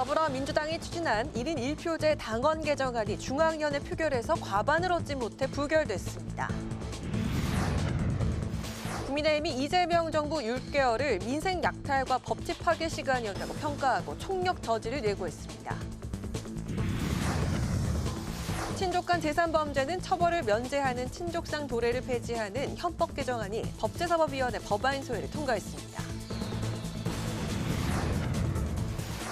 더불어민주당이 추진한 1인 1표제 당원 개정안이 중앙위원회 표결에서 과반을 얻지 못해 부결됐습니다. 국민의힘이 이재명 정부 6개월을 민생 약탈과 법치 파괴 시간이었다고 평가하고 총력 저지를 예고했습니다. 친족간 재산범죄는 처벌을 면제하는 친족상 도래를 폐지하는 헌법 개정안이 법제사법위원회 법안 소회를 통과했습니다.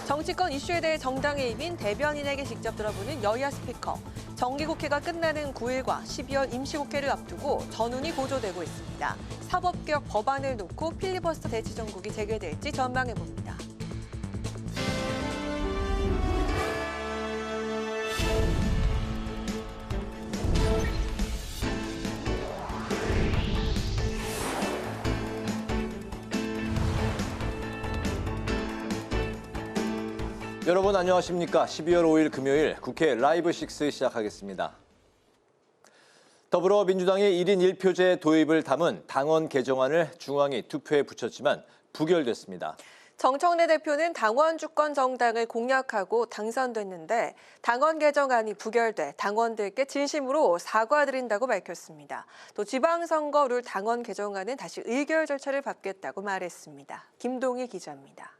정치권 이슈에 대해 정당의 입인 대변인에게 직접 들어보는 여야 스피커. 정기국회가 끝나는 9일과 12월 임시국회를 앞두고 전운이 고조되고 있습니다. 사법개혁 법안을 놓고 필리버스터 대치정국이 재개될지 전망해봅니다. 여러분 안녕하십니까? 12월 5일 금요일 국회 라이브 6 시작하겠습니다. 더불어민주당이 1인 1표제 도입을 담은 당원 개정안을 중앙위 투표에 붙였지만 부결됐습니다. 정청래 대표는 당원 주권 정당을 공약하고 당선됐는데 당원 개정안이 부결돼 당원들께 진심으로 사과드린다고 밝혔습니다. 또 지방선거 룰 당원 개정안은 다시 의결 절차를 밟겠다고 말했습니다. 김동희 기자입니다.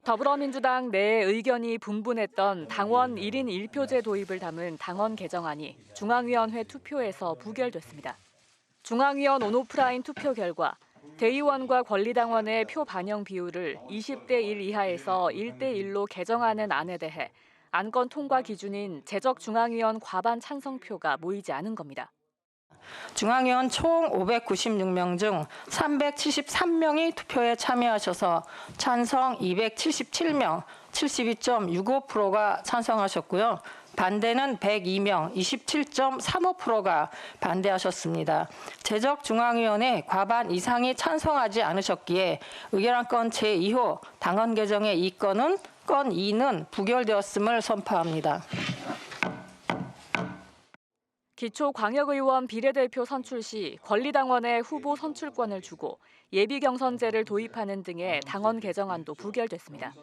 더불어민주당 내 의견이 분분했던 당원 1인 1표제 도입을 담은 당원 개정안이 중앙위원회 투표에서 부결됐습니다. 중앙위원 온오프라인 투표 결과 대의원과 권리당원의 표 반영 비율을 20대 1 이하에서 1대 1로 개정하는 안에 대해 안건 통과 기준인 재적중앙위원 과반 찬성표가 모이지 않은 겁니다. 중앙위원 총 596명 중 373명이 투표에 참여하셔서 찬성 277명, 72.65%가 찬성하셨고요. 반대는 102명, 27.35%가 반대하셨습니다. 재적중앙위원회 과반 이상이 찬성하지 않으셨기에 의결안건 제2호 당원 개정의 건 2는 부결되었음을 선포합니다. 기초광역의원 비례대표 선출 시 권리당원에 후보 선출권을 주고 예비경선제를 도입하는 등의 당원 개정안도 부결됐습니다.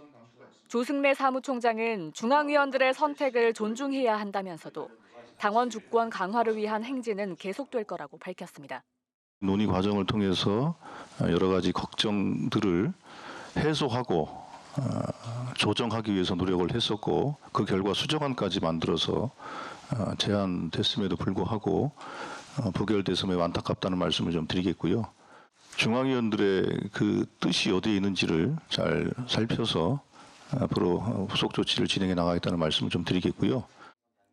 조승래 사무총장은 중앙위원들의 선택을 존중해야 한다면서도 당원 주권 강화를 위한 행진은 계속될 거라고 밝혔습니다. 논의 과정을 통해서 여러 가지 걱정들을 해소하고 조정하기 위해서 노력을 했었고 그 결과 수정안까지 만들어서 제안됐음에도 불구하고 부결돼서 매우 안타깝다는 말씀을 좀 드리겠고요. 중앙위원들의 그 뜻이 어디에 있는지를 잘 살펴서 앞으로 후속 조치를 진행해 나가겠다는 말씀을 좀 드리겠고요.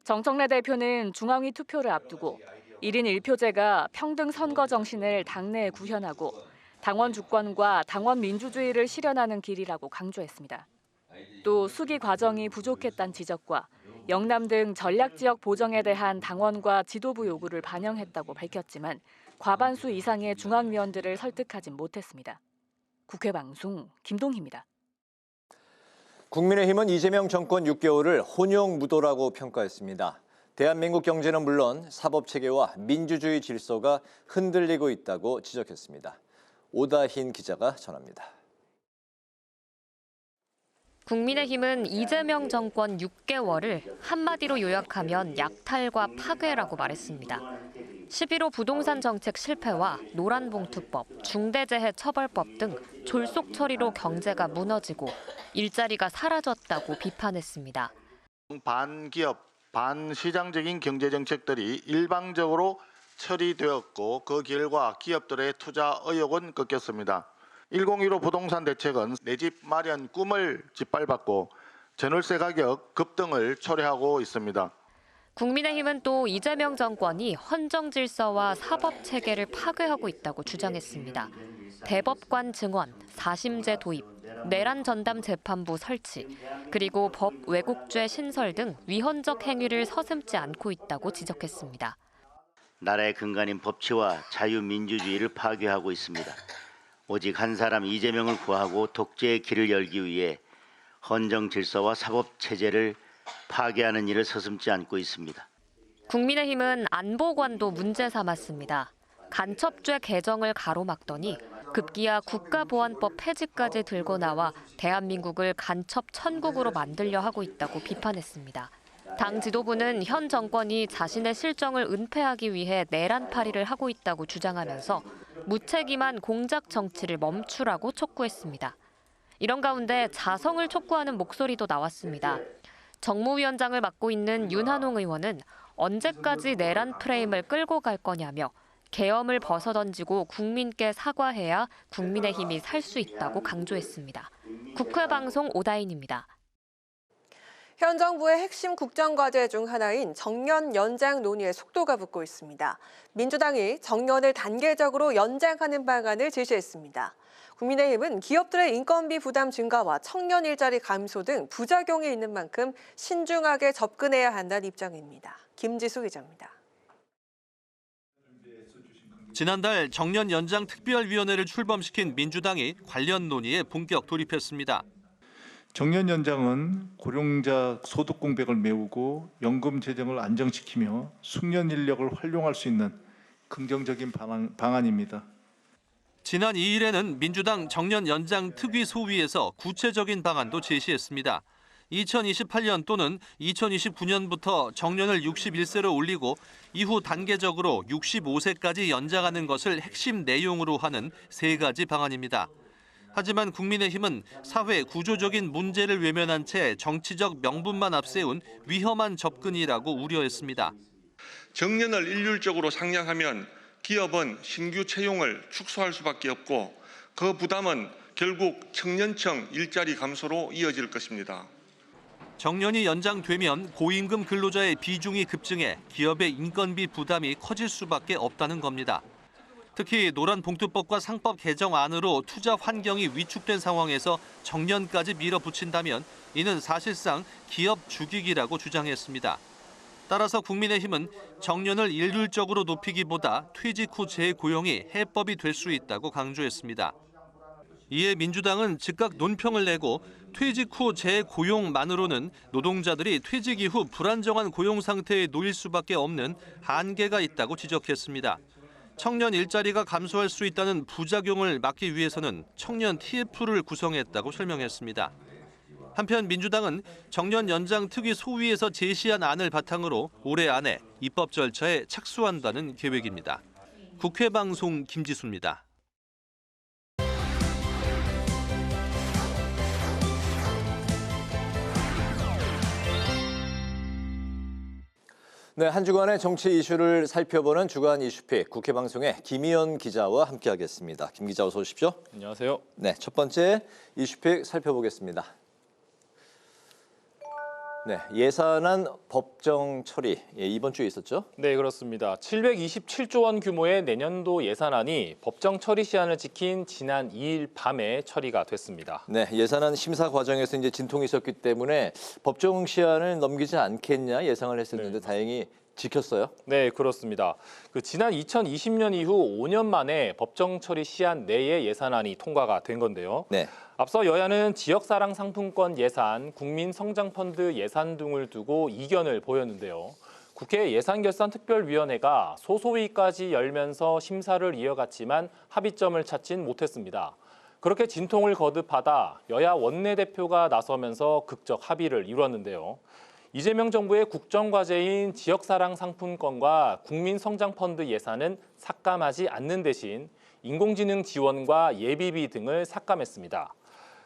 정청래 대표는 중앙위 투표를 앞두고 1인 1표제가 평등 선거 정신을 당내에 구현하고 당원 주권과 당원 민주주의를 실현하는 길이라고 강조했습니다. 또 수기 과정이 부족했다는 지적과 영남 등 전략지역 보정에 대한 당원과 지도부 요구를 반영했다고 밝혔지만 과반수 이상의 중앙위원들을 설득하진 못했습니다. 국회 방송 김동희입니다. 국민의힘은 이재명 정권 6개월을 혼용무도라고 평가했습니다. 대한민국 경제는 물론 사법체계와 민주주의 질서가 흔들리고 있다고 지적했습니다. 오다힌 기자가 전합니다. 국민의힘은 이재명 정권 6개월을 한마디로 요약하면 약탈과 파괴라고 말했습니다. 11호 부동산 정책 실패와 노란봉투법, 중대재해처벌법 등 졸속 처리로 경제가 무너지고 일자리가 사라졌다고 비판했습니다. 반기업, 반시장적인 경제정책들이 일방적으로 처리되었고 그 결과 기업들의 투자 의욕은 꺾였습니다. 1015 부동산 대책은 내 집 마련 꿈을 짓밟았고 전월세 가격 급등을 초래하고 있습니다. 국민의힘은 또 이재명 정권이 헌정 질서와 사법 체계를 파괴하고 있다고 주장했습니다. 대법관 증원, 4심제 도입, 내란 전담 재판부 설치, 그리고 법 왜곡죄 신설 등 위헌적 행위를 서슴지 않고 있다고 지적했습니다. 나라의 근간인 법치와 자유민주주의를 파괴하고 있습니다. 오직 한 사람 이재명을 구하고 독재의 길을 열기 위해 헌정 질서와 사법 체제를 파괴하는 일을 서슴지 않고 있습니다. 국민의힘은 안보관도 문제 삼았습니다. 간첩죄 개정을 가로막더니 급기야 국가보안법 폐지까지 들고 나와 대한민국을 간첩 천국으로 만들려 하고 있다고 비판했습니다. 당 지도부는 현 정권이 자신의 실정을 은폐하기 위해 내란팔이를 하고 있다고 주장하면서 무책임한 공작 정치를 멈추라고 촉구했습니다. 이런 가운데 자성을 촉구하는 목소리도 나왔습니다. 정무위원장을 맡고 있는 윤한홍 의원은 언제까지 내란 프레임을 끌고 갈 거냐며 계엄을 벗어던지고 국민께 사과해야 국민의힘이 살 수 있다고 강조했습니다. 국회방송 오다인입니다. 현 정부의 핵심 국정과제 중 하나인 정년 연장 논의에 속도가 붙고 있습니다. 민주당이 정년을 단계적으로 연장하는 방안을 제시했습니다. 국민의힘은 기업들의 인건비 부담 증가와 청년 일자리 감소 등 부작용이 있는 만큼 신중하게 접근해야 한다는 입장입니다. 김지수 기자입니다. 지난달 정년 연장 특별위원회를 출범시킨 민주당이 관련 논의에 본격 돌입했습니다. 정년 연장은 고령자 소득 공백을 메우고 연금 재정을 안정시키며 숙련 인력을 활용할 수 있는 긍정적인 방안입니다. 지난 2일에는 민주당 정년 연장 특위 소위에서 구체적인 방안도 제시했습니다. 2028년 또는 2029년부터 정년을 61세로 올리고 이후 단계적으로 65세까지 연장하는 것을 핵심 내용으로 하는 3가지 방안입니다. 하지만 국민의힘은 사회 구조적인 문제를 외면한 채 정치적 명분만 앞세운 위험한 접근이라고 우려했습니다. 정년을 일률적으로 상향하면 기업은 신규 채용을 축소할 수밖에 없고 그 부담은 결국 청년층 일자리 감소로 이어질 것입니다. 정년이 연장되면 고임금 근로자의 비중이 급증해 기업의 인건비 부담이 커질 수밖에 없다는 겁니다. 특히 노란봉투법과 상법 개정안으로 투자 환경이 위축된 상황에서 정년까지 밀어붙인다면 이는 사실상 기업 죽이기라고 주장했습니다. 따라서 국민의힘은 정년을 일률적으로 높이기보다 퇴직 후 재고용이 해법이 될 수 있다고 강조했습니다. 이에 민주당은 즉각 논평을 내고 퇴직 후 재고용만으로는 노동자들이 퇴직 이후 불안정한 고용 상태에 놓일 수밖에 없는 한계가 있다고 지적했습니다. 청년 일자리가 감소할 수 있다는 부작용을 막기 위해서는 청년 TF를 구성했다고 설명했습니다. 한편 민주당은 정년 연장 특위 소위에서 제시한 안을 바탕으로 올해 안에 입법 절차에 착수한다는 계획입니다. 국회방송 김지수입니다. 네, 한 주간의 정치 이슈를 살펴보는 주간 이슈픽 국회방송의 김희연 기자와 함께하겠습니다. 김 기자 어서 오십시오. 안녕하세요. 네, 첫 번째 이슈픽 살펴보겠습니다. 네, 예산안 법정 처리 이번 주에 있었죠? 네, 그렇습니다. 727조 원 규모의 내년도 예산안이 법정 처리 시한을 지킨 지난 2일 밤에 처리가 됐습니다. 네, 예산안 심사 과정에서 이제 진통이 있었기 때문에 법정 시한을 넘기지 않겠냐 예상을 했었는데 다행히 지켰어요? 네, 그렇습니다. 지난 2020년 이후 5년 만에 법정 처리 시한 내에 예산안이 통과가 된 건데요. 네. 앞서 여야는 지역사랑 상품권 예산, 국민성장펀드 예산 등을 두고 이견을 보였는데요. 국회 예산결산특별위원회가 소소위까지 열면서 심사를 이어갔지만 합의점을 찾진 못했습니다. 그렇게 진통을 거듭하다 여야 원내대표가 나서면서 극적 합의를 이뤘는데요. 이재명 정부의 국정과제인 지역사랑 상품권과 국민성장펀드 예산은 삭감하지 않는 대신 인공지능 지원과 예비비 등을 삭감했습니다.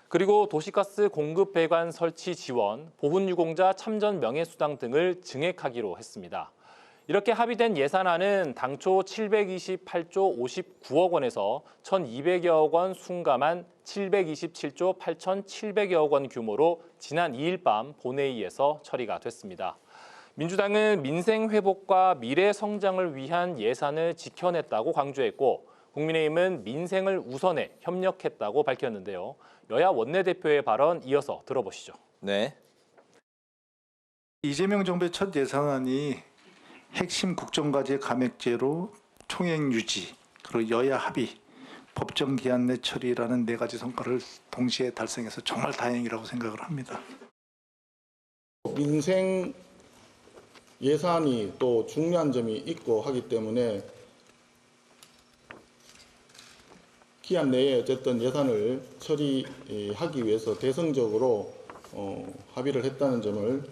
그리고 도시가스 공급 배관 설치 지원, 보훈유공자 참전 명예수당 등을 증액하기로 했습니다. 이렇게 합의된 예산안은 당초 728조 59억 원에서 1,200여억 원 숭감한 727조 8,700여억 원 규모로 지난 2일 밤 본회의에서 처리가 됐습니다. 민주당은 민생 회복과 미래 성장을 위한 예산을 지켜냈다고 강조했고 국민의힘은 민생을 우선해 협력했다고 밝혔는데요. 여야 원내대표의 발언 이어서 들어보시죠. 네. 이재명 정부의 첫 예산안이 핵심 국정과제 감액제로 총액 유지, 그리고 여야 합의, 법정 기한 내 처리라는 4가지 성과를 동시에 달성해서 정말 다행이라고 생각을 합니다. 민생 예산이 또 중요한 점이 있고 하기 때문에 기한 내에 어쨌든 예산을 처리하기 위해서 대승적으로 합의를 했다는 점을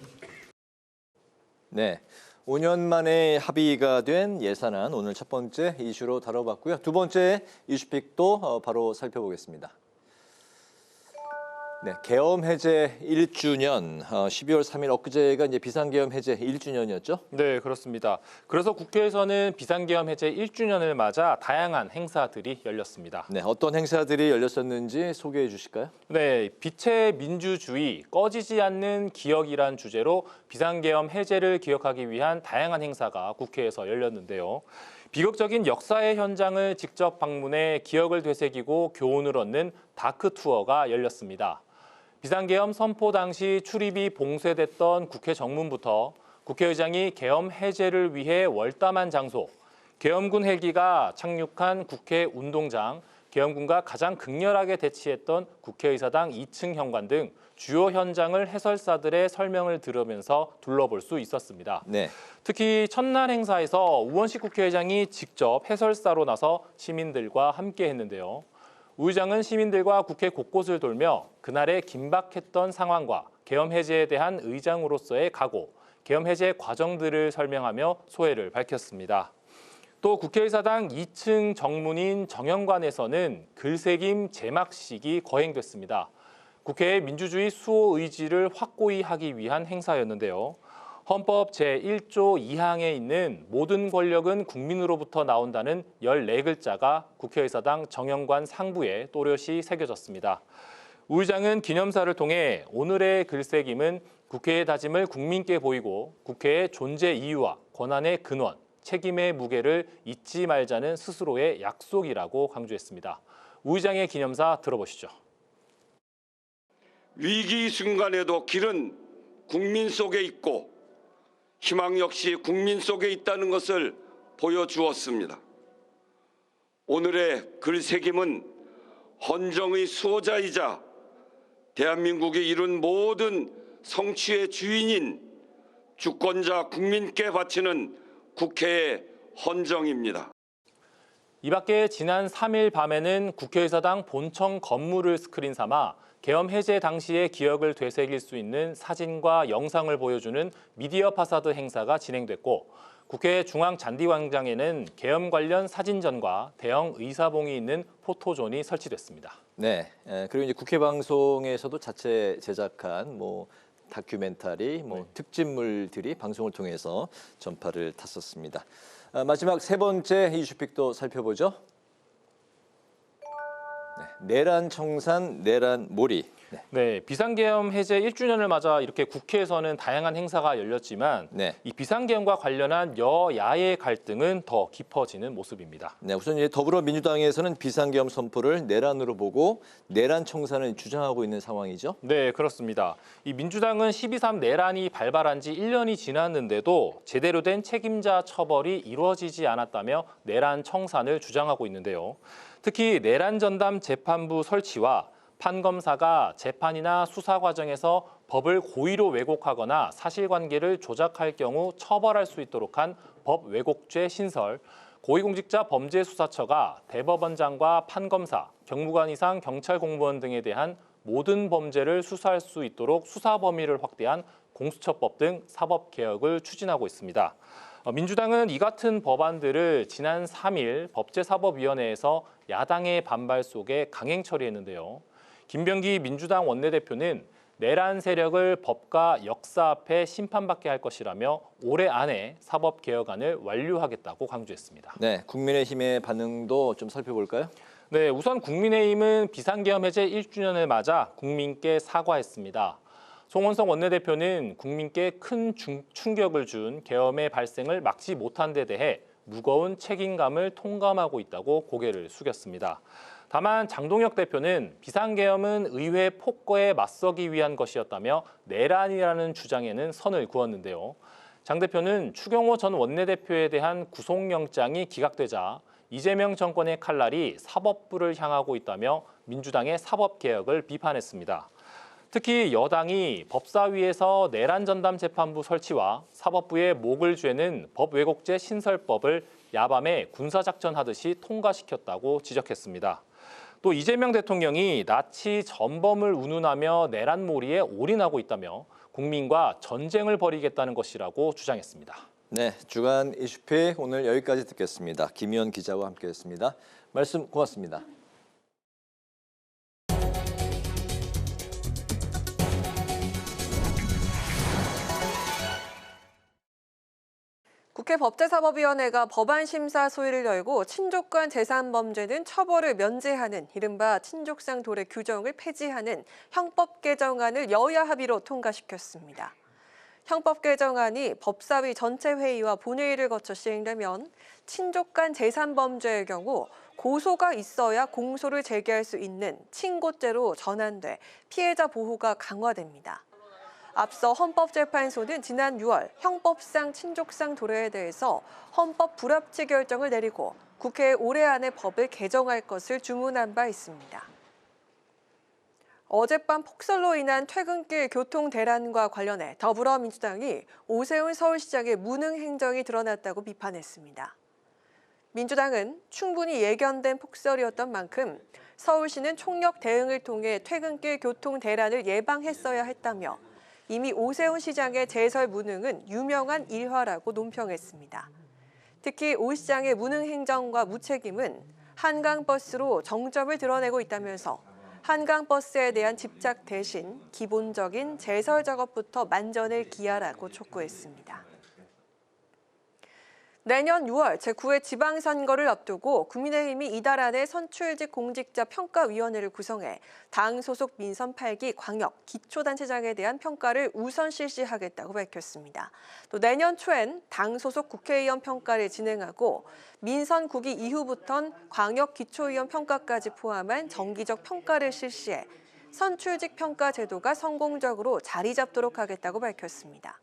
네, 5년 만에 합의가 된 예산안 오늘 첫 번째 이슈로 다뤄봤고요. 두 번째 이슈픽도 바로 살펴보겠습니다. 네, 계엄 해제 1주년, 12월 3일 엊그제가 이제 비상계엄 해제 1주년이었죠? 네, 그렇습니다. 그래서 국회에서는 비상계엄 해제 1주년을 맞아 다양한 행사들이 열렸습니다. 네, 어떤 행사들이 열렸었는지 소개해 주실까요? 네, 빛의 민주주의, 꺼지지 않는 기억이란 주제로 비상계엄 해제를 기억하기 위한 다양한 행사가 국회에서 열렸는데요. 비극적인 역사의 현장을 직접 방문해 기억을 되새기고 교훈을 얻는 다크 투어가 열렸습니다. 비상계엄 선포 당시 출입이 봉쇄됐던 국회 정문부터 국회의장이 계엄 해제를 위해 월담한 장소, 계엄군 헬기가 착륙한 국회 운동장, 계엄군과 가장 극렬하게 대치했던 국회의사당 2층 현관 등 주요 현장을 해설사들의 설명을 들으면서 둘러볼 수 있었습니다. 네. 특히 첫날 행사에서 우원식 국회의장이 직접 해설사로 나서 시민들과 함께 했는데요. 우 의장은 시민들과 국회 곳곳을 돌며 그날의 긴박했던 상황과 계엄 해제에 대한 의장으로서의 각오, 계엄 해제 과정들을 설명하며 소회를 밝혔습니다. 또 국회의사당 2층 정문인 정연관에서는 글새김 제막식이 거행됐습니다. 국회의 민주주의 수호 의지를 확고히 하기 위한 행사였는데요. 헌법 제1조 2항에 있는 모든 권력은 국민으로부터 나온다는 14글자가 국회의사당 정연관 상부에 또렷이 새겨졌습니다. 우 의장은 기념사를 통해 오늘의 글새김은 국회의 다짐을 국민께 보이고 국회의 존재 이유와 권한의 근원, 책임의 무게를 잊지 말자는 스스로의 약속이라고 강조했습니다. 우 의장의 기념사 들어보시죠. 위기 순간에도 길은 국민 속에 있고 희망 역시 국민 속에 있다는 것을 보여주었습니다. 오늘의 글새김은 헌정의 수호자이자 대한민국이 이룬 모든 성취의 주인인 주권자 국민께 바치는 국회의 헌정입니다. 이 밖에 지난 3일 밤에는 국회의사당 본청 건물을 스크린 삼아 계엄 해제 당시의 기억을 되새길 수 있는 사진과 영상을 보여주는 미디어 파사드 행사가 진행됐고 국회 중앙잔디광장에는 계엄 관련 사진전과 대형 의사봉이 있는 포토존이 설치됐습니다. 네, 그리고 이제 국회 방송에서도 자체 제작한 다큐멘터리, 특집물들이 방송을 통해서 전파를 탔었습니다. 마지막 세 번째 이슈픽도 살펴보죠. 네, 내란 청산, 내란 몰이. 네, 비상계엄 해제 1주년을 맞아 이렇게 국회에서는 다양한 행사가 열렸지만 이 비상계엄과 관련한 여야의 갈등은 더 깊어지는 모습입니다. 네, 우선 이제 더불어민주당에서는 비상계엄 선포를 내란으로 보고 내란 청산을 주장하고 있는 상황이죠. 네, 그렇습니다. 이 민주당은 12.3 내란이 발발한 지 1년이 지났는데도 제대로 된 책임자 처벌이 이루어지지 않았다며 내란 청산을 주장하고 있는데요. 특히 내란 전담 재판부 설치와 판검사가 재판이나 수사 과정에서 법을 고의로 왜곡하거나 사실관계를 조작할 경우 처벌할 수 있도록 한 법 왜곡죄 신설, 고위공직자 범죄수사처가 대법원장과 판검사, 경무관 이상 경찰 공무원 등에 대한 모든 범죄를 수사할 수 있도록 수사 범위를 확대한 공수처법 등 사법개혁을 추진하고 있습니다. 민주당은 이 같은 법안들을 지난 3일 법제사법위원회에서 야당의 반발 속에 강행 처리했는데요. 김병기 민주당 원내대표는 내란 세력을 법과 역사 앞에 심판받게 할 것이라며 올해 안에 사법개혁안을 완료하겠다고 강조했습니다. 네, 국민의힘의 반응도 좀 살펴볼까요? 네, 우선 국민의힘은 비상계엄 해제 1주년을 맞아 국민께 사과했습니다. 송원석 원내대표는 국민께 큰 충격을 준 계엄의 발생을 막지 못한 데 대해 무거운 책임감을 통감하고 있다고 고개를 숙였습니다. 다만 장동혁 대표는 비상계엄은 의회 폭거에 맞서기 위한 것이었다며 내란이라는 주장에는 선을 그었는데요. 장 대표는 추경호 전 원내대표에 대한 구속영장이 기각되자 이재명 정권의 칼날이 사법부를 향하고 있다며 민주당의 사법개혁을 비판했습니다. 특히 여당이 법사위에서 내란 전담 재판부 설치와 사법부의 목을 죄는 법 왜곡죄 신설법을 야밤에 군사작전하듯이 통과시켰다고 지적했습니다. 또 이재명 대통령이 나치 전범을 운운하며 내란몰이에 올인하고 있다며 국민과 전쟁을 벌이겠다는 것이라고 주장했습니다. 네, 주간 이슈픽 오늘 여기까지 듣겠습니다. 김희연 기자와 함께했습니다. 말씀 고맙습니다. 국회 법제사법위원회가 법안 심사 소위를 열고 친족간 재산범죄는 처벌을 면제하는 이른바 친족상 도래 규정을 폐지하는 형법 개정안을 여야 합의로 통과시켰습니다. 형법 개정안이 법사위 전체 회의와 본회의를 거쳐 시행되면 친족간 재산범죄의 경우 고소가 있어야 공소를 제기할 수 있는 친고죄로 전환돼 피해자 보호가 강화됩니다. 앞서 헌법재판소는 지난 6월 형법상 친족상 도래에 대해서 헌법 불합치 결정을 내리고 국회에 올해 안에 법을 개정할 것을 주문한 바 있습니다. 어젯밤 폭설로 인한 퇴근길 교통 대란과 관련해 더불어민주당이 오세훈 서울시장의 무능 행정이 드러났다고 비판했습니다. 민주당은 충분히 예견된 폭설이었던 만큼 서울시는 총력 대응을 통해 퇴근길 교통 대란을 예방했어야 했다며 이미 오세훈 시장의 제설 무능은 유명한 일화라고 논평했습니다. 특히 오 시장의 무능 행정과 무책임은 한강버스로 정점을 드러내고 있다면서 한강버스에 대한 집착 대신 기본적인 제설 작업부터 만전을 기하라고 촉구했습니다. 내년 6월 제9회 지방선거를 앞두고 국민의힘이 이달 안에 선출직 공직자 평가위원회를 구성해 당 소속 민선 8기 광역 기초단체장에 대한 평가를 우선 실시하겠다고 밝혔습니다. 또 내년 초엔 당 소속 국회의원 평가를 진행하고 민선 9기 이후부턴 광역 기초의원 평가까지 포함한 정기적 평가를 실시해 선출직 평가 제도가 성공적으로 자리 잡도록 하겠다고 밝혔습니다.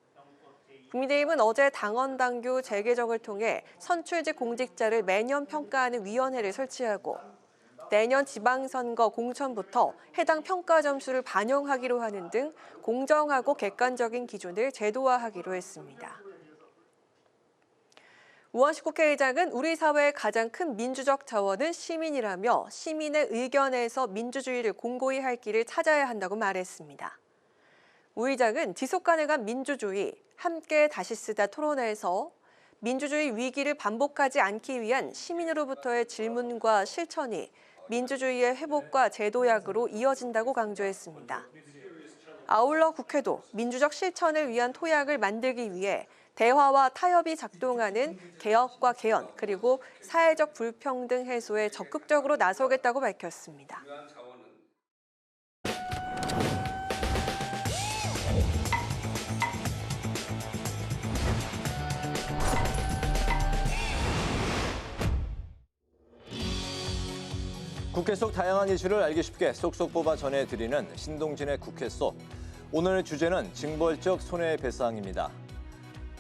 국민의힘은 어제 당원 당규 재개정을 통해 선출직 공직자를 매년 평가하는 위원회를 설치하고 내년 지방선거 공천부터 해당 평가 점수를 반영하기로 하는 등 공정하고 객관적인 기준을 제도화하기로 했습니다. 우원식 국회의장은 우리 사회의 가장 큰 민주적 자원은 시민이라며 시민의 의견에서 민주주의를 공고히 할 길을 찾아야 한다고 말했습니다. 우 의장은 지속가능한 민주주의, 함께 다시 쓰다 토론회에서 민주주의 위기를 반복하지 않기 위한 시민으로부터의 질문과 실천이 민주주의의 회복과 재도약으로 이어진다고 강조했습니다. 아울러 국회도 민주적 실천을 위한 토양을 만들기 위해 대화와 타협이 작동하는 개혁과 개헌 그리고 사회적 불평등 해소에 적극적으로 나서겠다고 밝혔습니다. 국회 속 다양한 이슈를 알기 쉽게 쏙쏙 뽑아 전해드리는 신동진의 국회 속. 오늘 주제는 징벌적 손해배상입니다.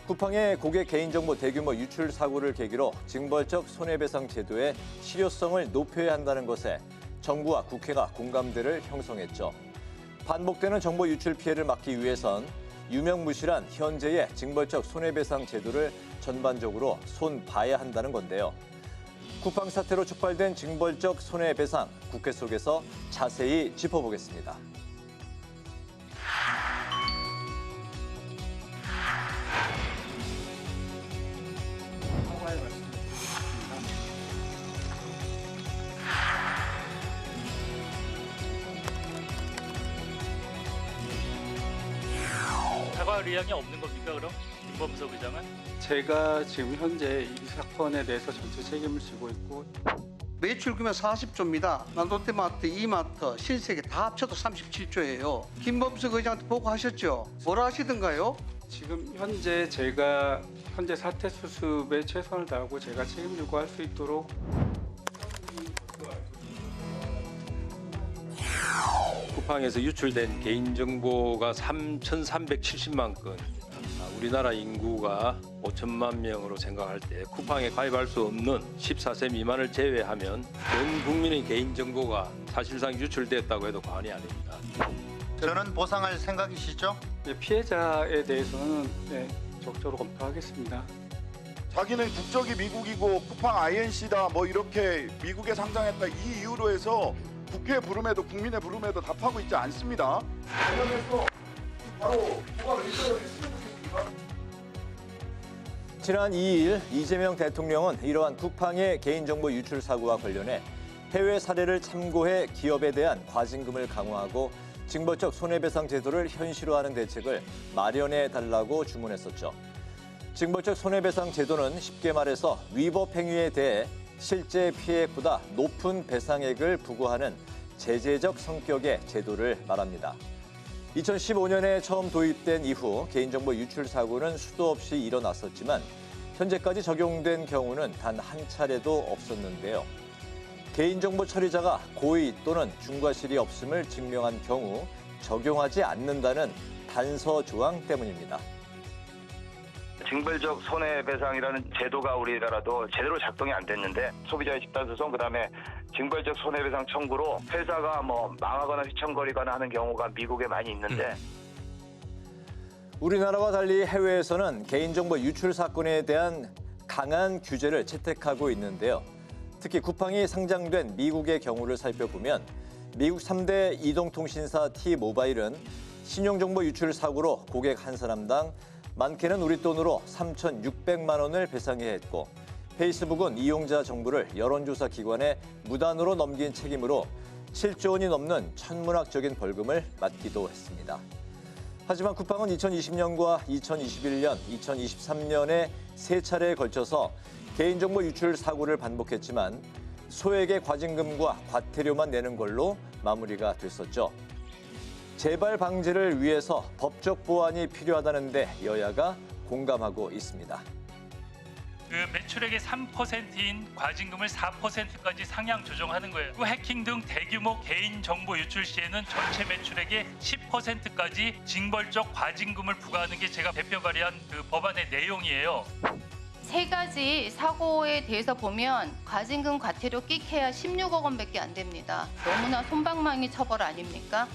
쿠팡의 고객 개인정보 대규모 유출 사고를 계기로 징벌적 손해배상 제도의 실효성을 높여야 한다는 것에 정부와 국회가 공감대를 형성했죠. 반복되는 정보 유출 피해를 막기 위해선 유명무실한 현재의 징벌적 손해배상 제도를 전반적으로 손봐야 한다는 건데요. 쿠팡 사태로 촉발된 징벌적 손해배상, 국회 속에서 자세히 짚어보겠습니다. 사과할 의향이 없는 겁니까, 그럼? 김범석 의장은? 제가 지금 현재 이 사건에 대해서 전체 책임을 지고 있고 매출 규모 40조입니다. 롯데마트, 이마트, 신세계 다 합쳐도 37조예요. 김범석 의장한테 보고하셨죠? 뭐라 하시던가요? 지금 현재 제가 현재 사태 수습에 최선을 다하고 제가 책임 요구할 수 있도록 쿠팡에서 유출된 개인정보가 3,370만 건, 우리나라 인구가 5천만 명으로 생각할 때 쿠팡에 가입할 수 없는 14세 미만을 제외하면 전 국민의 개인정보가 사실상 유출됐다고 해도 과언이 아닙니다. 저는 보상할 생각이시죠? 피해자에 대해서는 적극적으로 검토하겠습니다. 자기는 국적이 미국이고 쿠팡 INC다 뭐 이렇게 미국에 상장했다 이 이유로 해서 국회 부름에도 국민의 부름에도 답하고 있지 않습니다. 관련해서 바로 보고를 했으면 좋겠습니다. 지난 2일 이재명 대통령은 이러한 쿠팡의 개인정보 유출 사고와 관련해 해외 사례를 참고해 기업에 대한 과징금을 강화하고 징벌적 손해배상 제도를 현실화하는 대책을 마련해 달라고 주문했었죠. 징벌적 손해배상 제도는 쉽게 말해서 위법 행위에 대해 실제 피해액보다 높은 배상액을 부과하는 제재적 성격의 제도를 말합니다. 2015년에 처음 도입된 이후 개인정보 유출 사고는 수도 없이 일어났었지만 현재까지 적용된 경우는 단 한 차례도 없었는데요. 개인정보 처리자가 고의 또는 중과실이 없음을 증명한 경우 적용하지 않는다는 단서 조항 때문입니다. 징벌적 손해배상이라는 제도가 우리나라도 제대로 작동이 안 됐는데 소비자의 집단소송 그다음에 징벌적 손해배상 청구로 회사가 뭐 망하거나 휘청거리거나 하는 경우가 미국에 많이 있는데 우리나라와 달리 해외에서는 개인정보 유출 사건에 대한 강한 규제를 채택하고 있는데요. 특히 쿠팡이 상장된 미국의 경우를 살펴보면 미국 3대 이동통신사 T-모바일은 신용정보 유출 사고로 고객 한 사람당 많게는 우리 돈으로 3,600만 원을 배상해야 했고 페이스북은 이용자 정보를 여론조사 기관에 무단으로 넘긴 책임으로 7조 원이 넘는 천문학적인 벌금을 맞기도 했습니다. 하지만 쿠팡은 2020년과 2021년, 2023년에 3차례에 걸쳐서 개인정보 유출 사고를 반복했지만 소액의 과징금과 과태료만 내는 걸로 마무리가 됐었죠. 재발 방지를 위해서 법적 보완이 필요하다는데 여야가 공감하고 있습니다. 그 매출액의 3%인 과징금을 4%까지 상향 조정하는 거예요. 해킹 등 대규모 개인정보 유출 시에는 전체 매출액의 10%까지 징벌적 과징금을 부과하는 게 제가 대표 발의한 그 법안의 내용이에요. 세 가지 사고에 대해서 보면 과징금 과태료 끽해야 16억 원밖에 안 됩니다. 너무나 솜방망이 처벌 아닙니까?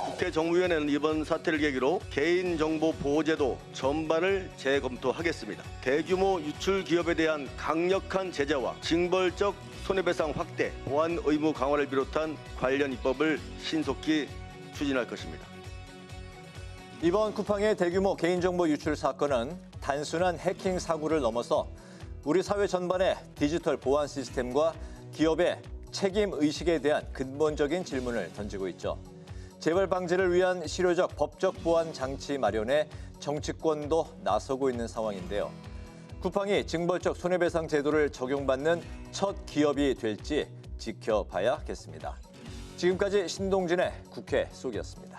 국회 정무위원회는 이번 사태를 계기로 개인정보보호제도 전반을 재검토하겠습니다. 대규모 유출 기업에 대한 강력한 제재와 징벌적 손해배상 확대, 보안 의무 강화를 비롯한 관련 입법을 신속히 추진할 것입니다. 이번 쿠팡의 대규모 개인정보 유출 사건은 단순한 해킹 사고를 넘어서 우리 사회 전반의 디지털 보안 시스템과 기업의 책임 의식에 대한 근본적인 질문을 던지고 있죠. 재발 방지를 위한 실효적 법적 보완 장치 마련에 정치권도 나서고 있는 상황인데요. 쿠팡이 징벌적 손해배상 제도를 적용받는 첫 기업이 될지 지켜봐야겠습니다. 지금까지 신동진의 국회 속이었습니다.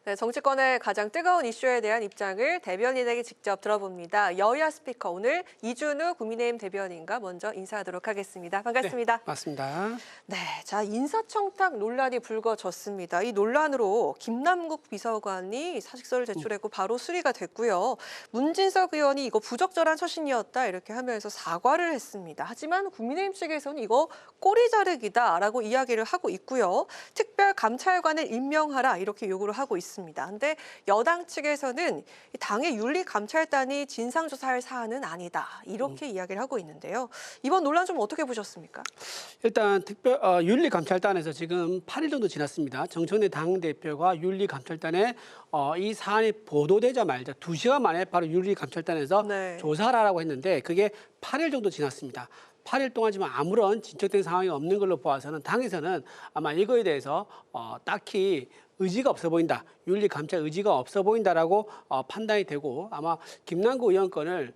네, 정치권의 가장 뜨거운 이슈에 대한 입장을 대변인에게 직접 들어봅니다. 여야 스피커 오늘 이준우 국민의힘 대변인과 먼저 인사하도록 하겠습니다. 반갑습니다. 네, 맞습니다. 네, 자 인사청탁 논란이 불거졌습니다. 이 논란으로 김남국 비서관이 사직서를 제출했고 바로 수리가 됐고요. 문진석 의원이 이거 부적절한 처신이었다 이렇게 하면서 사과를 했습니다. 하지만 국민의힘 측에서는 이거 꼬리 자르기다라고 이야기를 하고 있고요. 특별 감찰관을 임명하라 이렇게 요구를 하고 있습니다. 그런데 여당 측에서는 당의 윤리감찰단이 진상조사할 사안은 아니다 이렇게 이야기를 하고 있는데요. 이번 논란 좀 어떻게 보셨습니까? 일단 윤리감찰단에서 지금 8일 정도 지났습니다. 정청래 당대표가 윤리감찰단에 이 사안이 보도되자마자 2시간 만에 바로 윤리감찰단에서 조사를 하라고 했는데 그게 8일 정도 지났습니다. 8일 동안 지금 아무런 진척된 상황이 없는 걸로 보아서는 당에서는 아마 이거에 대해서 딱히 의지가 없어 보인다. 윤리감찰 의지가 없어 보인다라고 판단이 되고 아마 김남국 의원 건을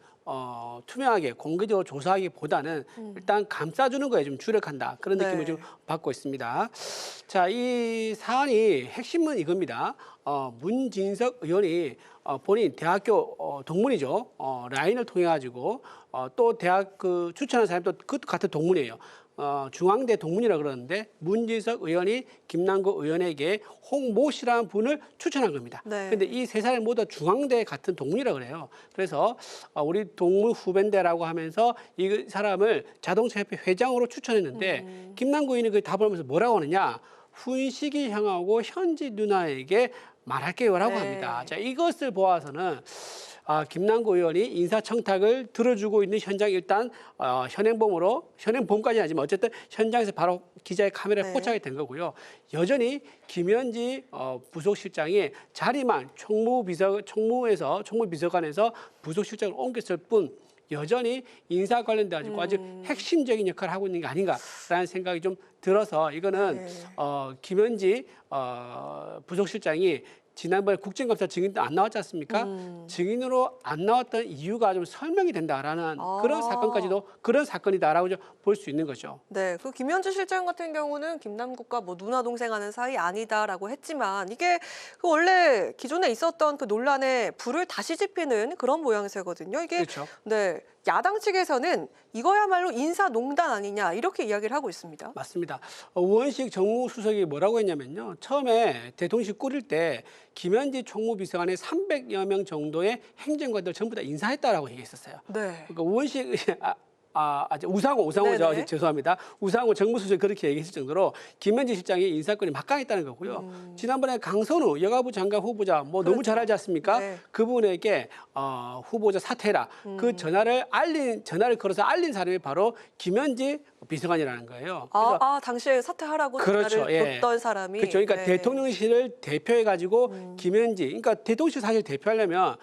투명하게 공개적으로 조사하기보다는 일단 감싸주는 거에 좀 주력한다. 그런 느낌을 좀 받고 있습니다. 자, 이 사안이 핵심은 이겁니다. 문진석 의원이 본인 대학교 동문이죠. 라인을 통해 가지고 또 대학 추천한 사람도 그 같은 동문이에요. 중앙대 동문이라 그러는데 문진석 의원이 김남국 의원에게 홍모 씨라는 분을 추천한 겁니다. 그런데 이 세 사람이 모두 중앙대 같은 동문이라 그래요. 그래서 우리 동문 후배인데라고 하면서 이 사람을 자동차협회 회장으로 추천했는데 김남국 의원이 그 답을 하면서 뭐라고 하느냐? 훈식이 형하고 현지 누나에게 말할게요라고 합니다. 자, 이것을 보아서는 김남국 의원이 인사청탁을 들어주고 있는 현장 일단 현행범까지는 아니지만 어쨌든 현장에서 바로 기자의 카메라에 포착이 된 거고요. 여전히 김현지 부속실장이 자리만 총무비서관에서 부속실장을 옮겼을 뿐 여전히 인사 관련돼 가지고 아주 핵심적인 역할을 하고 있는 게 아닌가라는 생각이 좀 들어서 이거는 김현지 부속실장이 지난번에 국정감사 증인도 안 나왔지 않습니까? 증인으로 안 나왔던 이유가 좀 설명이 된다라는 그런 사건까지도 그런 사건이다라고 볼 수 있는 거죠. 네, 그 김현지 실장 같은 경우는 김남국과 뭐 누나 동생 하는 사이 아니다라고 했지만 이게 그 원래 기존에 있었던 그 논란에 불을 다시 지피는 그런 모양새거든요. 이게 그렇죠. 네. 야당 측에서는 이거야말로 인사농단 아니냐 이렇게 이야기를 하고 있습니다. 맞습니다. 우원식 정무수석이 뭐라고 했냐면요. 처음에 대통령실 꾸릴 때 김현지 총무비서관의 300여 명 정도의 행정관들 전부 다 인사했다라고 얘기했었어요. 네. 그러니까 우원식 우상호죠. 죄송합니다. 우상호 정무수석이 그렇게 얘기했을 정도로 김현지 실장이 인사권이 막강했다는 거고요. 지난번에 강선우 여가부 장관 후보자 너무 잘 알지 않습니까? 그분에게 후보자 사퇴해라. 그 전화를 걸어서 알린 사람이 바로 김현지 비서관이라는 거예요. 당시에 사퇴하라고 그렇죠. 전화를 줬던 사람이. 그렇죠. 그러니까 대통령실을 대표해가지고 김현지, 그러니까 대통령실 사실 대표하려면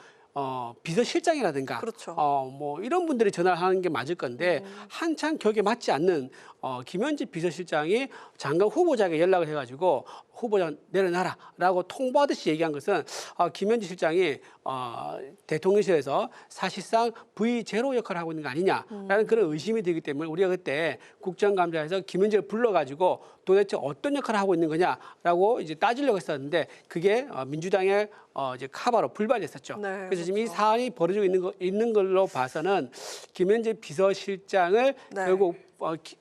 비서실장이라든가 그렇죠. 뭐 이런 분들이 전화를 하는 게 맞을 건데 한창 격에 맞지 않는 김현지 비서실장이 장관 후보자에게 연락을 해가지고 후보자 내려놔라라고 통보하듯이 얘기한 것은 김현지 실장이 대통령실에서 사실상 V0 역할을 하고 있는 거 아니냐라는 그런 의심이 들기 때문에 우리가 그때 국정감사에서 김현지를 불러가지고 도대체 어떤 역할을 하고 있는 거냐라고 이제 따지려고 했었는데 그게 민주당의 이제 카바로 불발했었죠. 그래서 지금 이 사안이 벌어지고 있는 걸로 봐서는 김현지 비서실장을 결국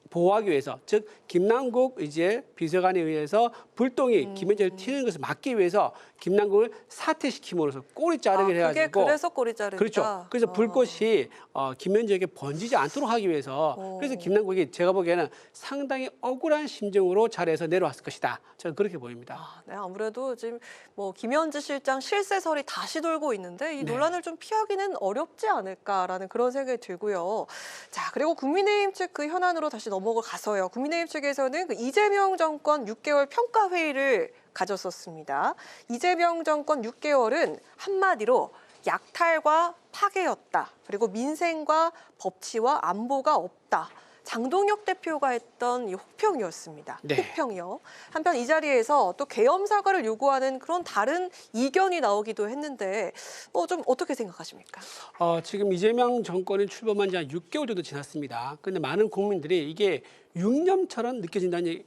보호하기 위해서, 즉 김남국 이제 비서관에 의해서 불똥이 김현지를 튀는 것을 막기 위해서 김남국을 사퇴시킴으로써 꼬리 자르기 해가지고. 그래서 꼬리 자르기다. 그렇죠. 그래서 불꽃이 김현지에게 번지지 않도록 하기 위해서. 그래서 김남국이 제가 보기에는 상당히 억울한 심정으로 자리에서 내려왔을 것이다. 저는 그렇게 보입니다. 네, 아무래도 지금 뭐 김현지 실장 실세설이 다시 돌고 있는데 이 논란을 좀 피하기는 어렵지 않을까라는 그런 생각이 들고요. 자, 그리고 국민의힘 측 그 현안으로 다시 넘어가서요. 국민의힘 측에서는 그 이재명 정권 6개월 평가 회의를 가졌었습니다. 이재명 정권 6개월은 한마디로 약탈과 파괴였다. 그리고 민생과 법치와 안보가 없다. 장동혁 대표가 했던 이 혹평이었습니다. 혹평이요. 한편 이 자리에서 또 계엄 사과를 요구하는 그런 다른 이견이 나오기도 했는데 좀 어떻게 생각하십니까? 지금 이재명 정권이 출범한 지 한 6개월 정도 지났습니다. 그런데 많은 국민들이 이게 6년처럼 느껴진다는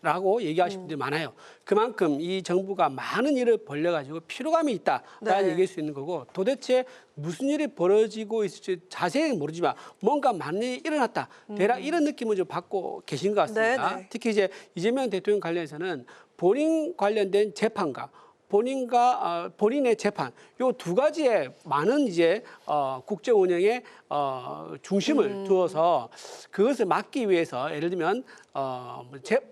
라고 얘기하시는 분들이 많아요. 그만큼 이 정부가 많은 일을 벌려가지고 피로감이 있다라는 얘기일 수 있는 거고 도대체 무슨 일이 벌어지고 있을지 자세히 모르지만 뭔가 많은 일이 일어났다. 대략 이런 느낌을 좀 받고 계신 것 같습니다. 특히 이제 이재명 대통령 관련해서는 본인 관련된 재판과 본인의 재판 요 두 가지에 많은 이제 국정 운영에 중심을 두어서 그것을 막기 위해서 예를 들면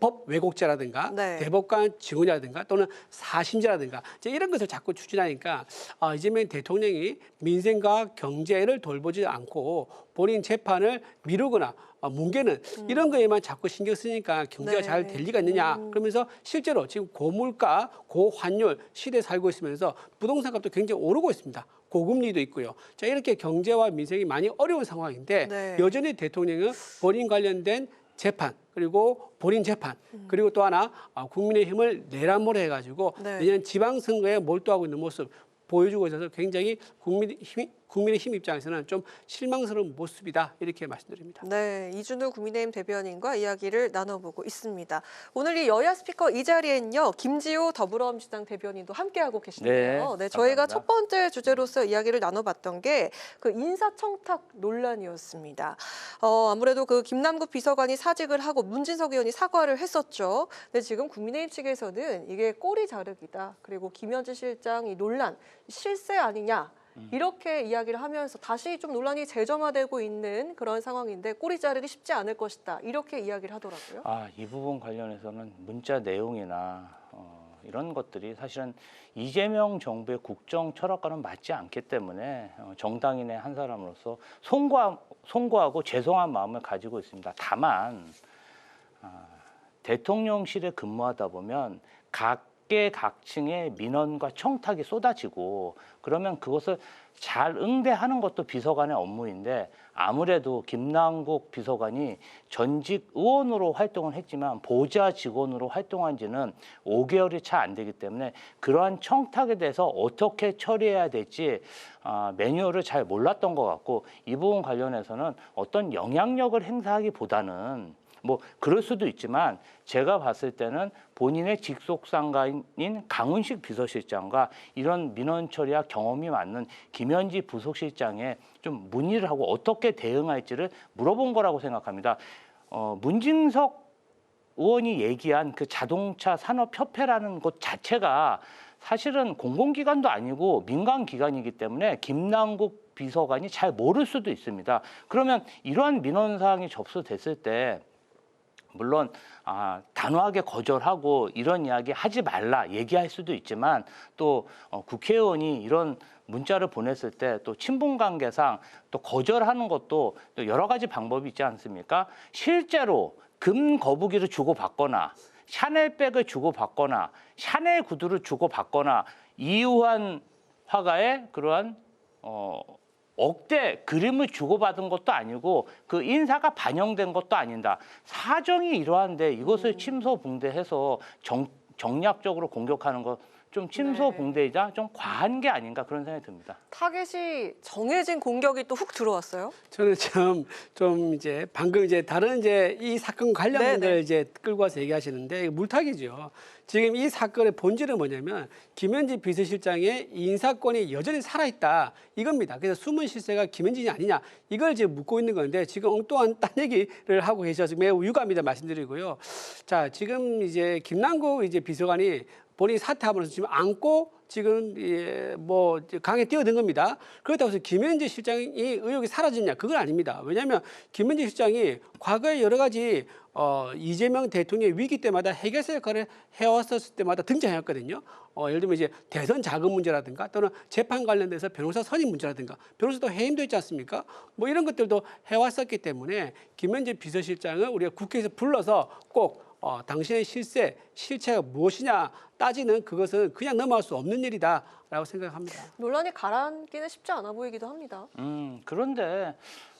법 왜곡죄라든가 대법관 직원이라든가 또는 사심죄라든가 이런 것을 자꾸 추진하니까 이재명 대통령이 민생과 경제를 돌보지 않고 본인 재판을 미루거나 뭉개는 이런 거에만 자꾸 신경 쓰니까 경제가 잘 될 리가 있느냐. 그러면서 실제로 지금 고물가, 고환율 시대에 살고 있으면서 부동산 값도 굉장히 오르고 있습니다. 고금리도 있고요. 자, 이렇게 경제와 민생이 많이 어려운 상황인데 여전히 대통령은 본인 관련된 재판 그리고 본인 재판 그리고 또 하나 국민의힘을 내란몰이 해가지고 내년 지방선거에 몰두하고 있는 모습 보여주고 있어서 굉장히 국민의힘 입장에서는 좀 실망스러운 모습이다 이렇게 말씀드립니다. 네, 이준우 국민의힘 대변인과 이야기를 나눠보고 있습니다. 오늘 이 여야 스피커 이 자리엔요, 김지호 더불어민주당 대변인도 함께하고 계시네요. 네, 저희가 첫 번째 주제로서 이야기를 나눠봤던 게 그 인사청탁 논란이었습니다. 아무래도 그 김남국 비서관이 사직을 하고 문진석 의원이 사과를 했었죠. 근데 지금 국민의힘 측에서는 이게 꼬리 자르기다. 그리고 김현지 실장 이 논란 실세 아니냐. 이렇게 이야기를 하면서 다시 좀 논란이 재점화되고 있는 그런 상황인데 꼬리 자르기 쉽지 않을 것이다. 이렇게 이야기를 하더라고요. 이 부분 관련해서는 문자 내용이나 이런 것들이 사실은 이재명 정부의 국정 철학과는 맞지 않기 때문에 정당인의 한 사람으로서 송구하고 죄송한 마음을 가지고 있습니다. 다만 대통령실에 근무하다 보면 각계각층의 민원과 청탁이 쏟아지고 그러면 그것을 잘 응대하는 것도 비서관의 업무인데 아무래도 김남국 비서관이 전직 의원으로 활동을 했지만 보좌 직원으로 활동한 지는 5개월이 채 안 되기 때문에 그러한 청탁에 대해서 어떻게 처리해야 될지 매뉴얼을 잘 몰랐던 것 같고 이 부분 관련해서는 어떤 영향력을 행사하기보다는 뭐 그럴 수도 있지만 제가 봤을 때는 본인의 직속 상가인 강훈식 비서실장과 이런 민원 처리와 경험이 많은 김현지 부속실장에 좀 문의를 하고 어떻게 대응할지를 물어본 거라고 생각합니다. 문진석 의원이 얘기한 그 자동차 산업협회라는 곳 자체가 사실은 공공기관도 아니고 민간기관이기 때문에 김남국 비서관이 잘 모를 수도 있습니다. 그러면 이러한 민원사항이 접수됐을 때 물론 단호하게 거절하고 이런 이야기 하지 말라 얘기할 수도 있지만 또 국회의원이 이런 문자를 보냈을 때 또 친분관계상 또 거절하는 것도 또 여러 가지 방법이 있지 않습니까? 실제로 금 거북이를 주고받거나 샤넬백을 주고받거나 샤넬 구두를 주고받거나 이유한 화가의 그러한 억대 그림을 주고받은 것도 아니고 그 인사가 반영된 것도 아니다. 사정이 이러한데 이것을 침소봉대해서 정략적으로 공격하는 것 좀 침소봉대이자 좀 과한 게 아닌가 그런 생각이 듭니다. 타겟이 정해진 공격이 또 훅 들어왔어요? 저는 좀 이제 방금 이제 다른 이제 이 사건 관련들 이제 끌고 와서 얘기하시는데 물타기죠. 지금 이 사건의 본질은 뭐냐면 김현지 비서실장의 인사권이 여전히 살아있다 이겁니다. 그래서 숨은 실세가 김현진이 아니냐 이걸 지금 묻고 있는 건데 지금 엉뚱한 딴 얘기를 하고 계셔서 매우 유감이다 말씀드리고요. 자 지금 이제 김남국 이제 비서관이 본인이 사퇴하면서 지금 안고 지금 뭐 강에 뛰어든 겁니다. 그렇다고 해서 김현지 실장이 의혹이 사라졌냐? 그건 아닙니다. 왜냐하면 김현지 실장이 과거에 여러 가지 이재명 대통령의 위기 때마다 해결사 역할을 해왔었을 때마다 등장했거든요. 예를 들면 이제 대선 자금 문제라든가 또는 재판 관련돼서 변호사 선임 문제라든가 변호사도 해임도 있지 않습니까? 뭐 이런 것들도 해왔었기 때문에 김현지 비서실장을 우리가 국회에서 불러서 꼭 당신의 실체가 무엇이냐 따지는 그것은 그냥 넘어갈 수 없는 일이다라고 생각합니다. 논란이 가라앉기는 쉽지 않아 보이기도 합니다. 그런데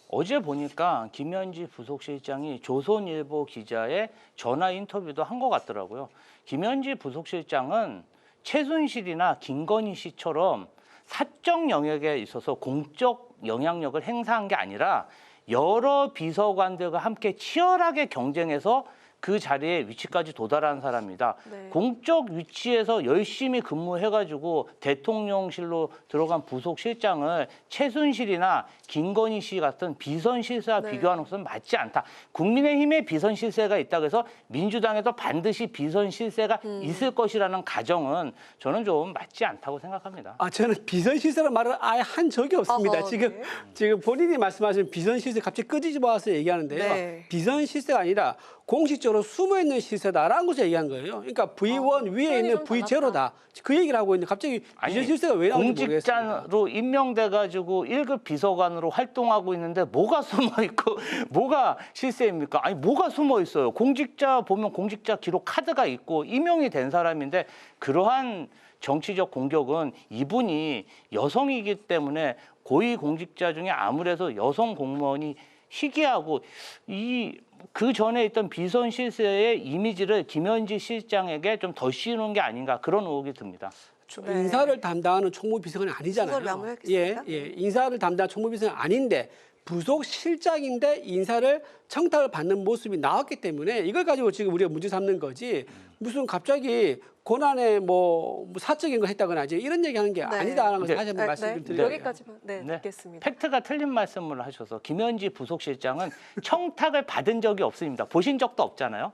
어제 보니까 김현지 부속실장이 조선일보 기자의 전화 인터뷰도 한 것 같더라고요. 김현지 부속실장은 최순실이나 김건희 씨처럼 사적 영역에 있어서 공적 영향력을 행사한 게 아니라 여러 비서관들과 함께 치열하게 경쟁해서 그 자리에 위치까지 도달한 사람이다. 공적 위치에서 열심히 근무해가지고 대통령실로 들어간 부속실장을 최순실이나 김건희 씨 같은 비선실세와 비교하는 것은 맞지 않다. 국민의힘에 비선실세가 있다고 해서 민주당에도 반드시 비선실세가 있을 것이라는 가정은 저는 좀 맞지 않다고 생각합니다. 저는 비선실세라는 말을 아예 한 적이 없습니다. 지금 본인이 말씀하신 비선실세 갑자기 끄집어와서 얘기하는데요. 비선실세가 아니라 공식적으로 숨어있는 실세다라는 것을 얘기한 거예요. 그러니까 V1 위에 있는 V0다. 그 얘기를 하고 있는데 갑자기 비선 실세가 왜 나오는지 모르겠습니다. 공직자로 임명돼가지고 1급 비서관으로 활동하고 있는데 뭐가 숨어있고 뭐가 실세입니까? 아니 뭐가 숨어있어요. 공직자 보면 공직자 기록 카드가 있고 임용이 된 사람인데 그러한 정치적 공격은 이분이 여성이기 때문에 고위공직자 중에 아무래도 여성 공무원이 희귀하고 그 전에 있던 비선 실세의 이미지를 김현지 실장에게 좀 더 씌우는 게 아닌가 그런 의혹이 듭니다. 네. 인사를 담당하는 총무비서관이 아니잖아요. 순서를 마무리하겠습니다. 인사를 담당하는 총무비서관이 아닌데 부속 실장인데 인사를 청탁을 받는 모습이 나왔기 때문에 이걸 가지고 지금 우리가 문제 삼는 거지. 무슨 갑자기 고난에 뭐 사적인 걸 했다거나 이제 이런 얘기하는 게 아니다라는 걸 다시 한번 말씀을 드려요. 여기까지만 듣겠습니다. 팩트가 틀린 말씀을 하셔서 김현지 부속실장은 청탁을 받은 적이 없습니다. 보신 적도 없잖아요.